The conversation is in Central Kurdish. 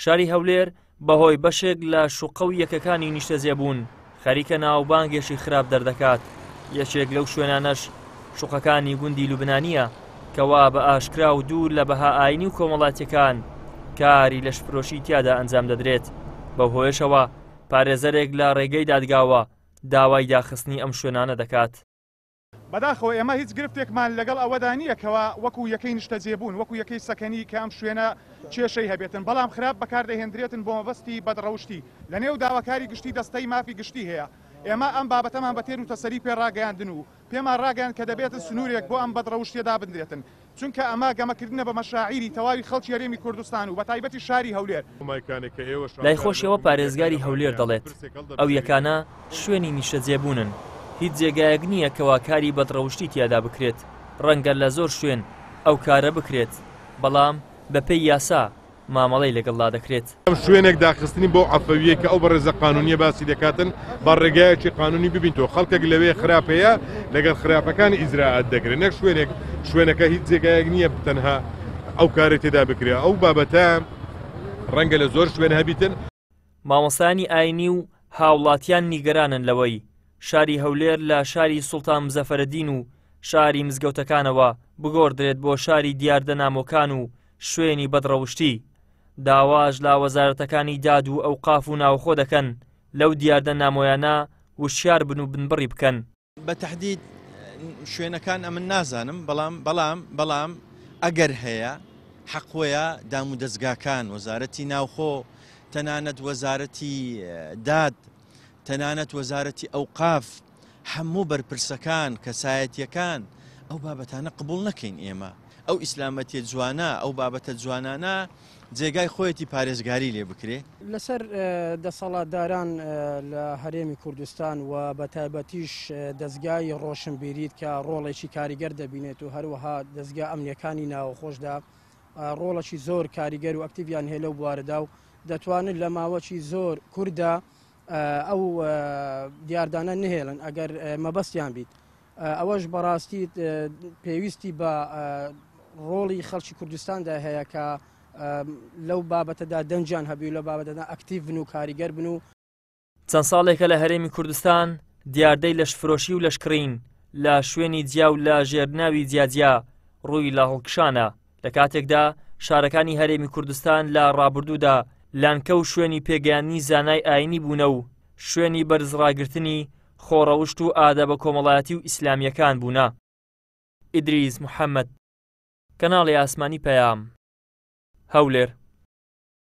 شاری هەولێر بەهۆی بەشێک لە شوقە و یەکەکانی نیشتەجێبوون خەریکە ناوبانگێکی خراپ دەردەکات. یەکێک لەو شوێنانەش شوقەکانی گوندی لوبنانیە کەوا بە ئاشکرا و دوور لە بەها ئاینی و کۆمەڵاتیەکان کاری لەشفرۆشی تیادا ئەنجام دەدرێت. بەو هۆیشەوە پارێزەرێک لە ڕێگەی دادگاوە داوای داخستنی ئەم شوێنانە دەکات. بەداخەوە ئێمە هیچ گرفتێکمان لەگەڵ ئەوەدا نییە کەوا وەکو یەکەی نیشتەجێبوون وەکو یەکەی سەکەنی کە ئەم شوێنە کێشەی هەبێتن، بەڵام خراپ بەکاردەهێنرێتن بۆ مەبەستی بەدڕەوشتی لە نێو داواکاری گشتی دەستەی مافی گشتی هەیە. ئێمە ئەم بابەتەمان بە تێر و تەسەری پێ ڕاگەیاندن و پێمان ڕاگەیان کە دەبێتن سنوورێک بۆ ئەم بەدڕەوشتێدا بندرێتن، چونکە ئەمە گەمەکردنە بە مەشاعیری تەواوی خەڵکی هەرێمی کوردستان و بە تایبەتی شاری هەولێر. لای خۆشیەوە پارێزگاری هەولێر دەڵێت ئەو یەکانە شوێنی نیشتەجێبوونن، هیچ جێگایەک نییە کەوا کاری بەدڕەوشتی تیادا بکرێت. ڕەنگە لە زۆر شوێن ئەو کارە بکرێت، بەڵام بەپێی یاسا مامەڵەی لەگەڵا دەکرێت. ئەم شوێنێک داخستنی بۆ عەفەویە کە ئەو بەڕێزە قانونیە باسی دەکاتن بە ڕێگایەکی قانونی ببینەوە. خەڵکێک لەوێ خراپەیە لەگەڵ خراپەکانی ئیزراعات دەکرێت، نەک شوێنەکە هیچ جێگایەک نییە تەنها ئەو کارێ تێدا بکرێت. ئەو بابەتە ڕەنگە لە زۆر شوێن هەبیتن. مامۆستانی ئاینی و هاوڵاتیان نیگەرانن لەوەی شاری هەولێر لە شاری سوڵتان مزەفەرەدین و شاری مزگەوتەکانەوە بگۆڕدرێت بۆ شاری دیاردەنامۆکان و شوێنی بەدڕەوشتی. داواژ لا وەزارەتەکانی داد و ئەوقاف و ناوخۆ دەکەن لەو دیاردەنامۆیانە وشیار بن و بنبڕی بکەن. بە تەحدید شوێنەکان ئەمن نازانم، بەڵام ئەگەر هەیە حەقوەیە دام و دەستگاکان وەزارەتی ناوخۆ، تەنانەت وەزارەتی داد، تەنانەت وەزارەتی ئەوقاف، هەموو بەرپرسەکان کەسایەتیەکان ئەو بابەتانە قبول نەکەین. ئێمە ئەو ئیسلامەتیە جوانە، ئەو بابەتە جوانانە جێگای خۆیەتی پارێزگاری لێ بکرێ. لەسەر دەسەڵاتداران لە هەرێمی کوردستان و بە تایبەتیش دەستگای ڕۆشنبیریت کە ڕۆڵێکی کاریگەر دەبینێت و هەروەها دەستگا ئەمنیەکانی ناوخۆشدا ڕۆڵەکی زۆر کاریگەر و ئەکتیڤیان هەیە لەو بوارەدا و دەتوانن لە ماوەکی زۆر کووردا ئەو دیاردانە نهێڵن ئەگەر مەبەستیان بیت. ئەوەش بەڕاستی پێویستی بە ڕۆڵی خەڵکی کوردستاندا هەیە کە لەو بابەتەدا دەنجیان هەبی و لە بابەتەدا ئەکتیڤ بن و کاریگەر بن. و چەند ساڵێکە لە هەرێمی کوردستان دیاردەی لەشفرۆشی و لەشکڕین لە شوێنی جیا و لە ژێرناوی جیاجیا ڕووی لە هەڵکشانە، لە کاتێکدا شارەکانی هەرێمی کوردستان لە ڕابردوودا لانکە و شوێنی پێگەیانی زانای ئاینی بوونە و شوێنی بەرزڕاگرتنی خۆڕەوشت و ئادەبە کۆمەڵایەتی و ئیسلامیەکان بوونە. ئیدریس محەممەد، کەناڵی ئاسمانی پەیام، هەولێر.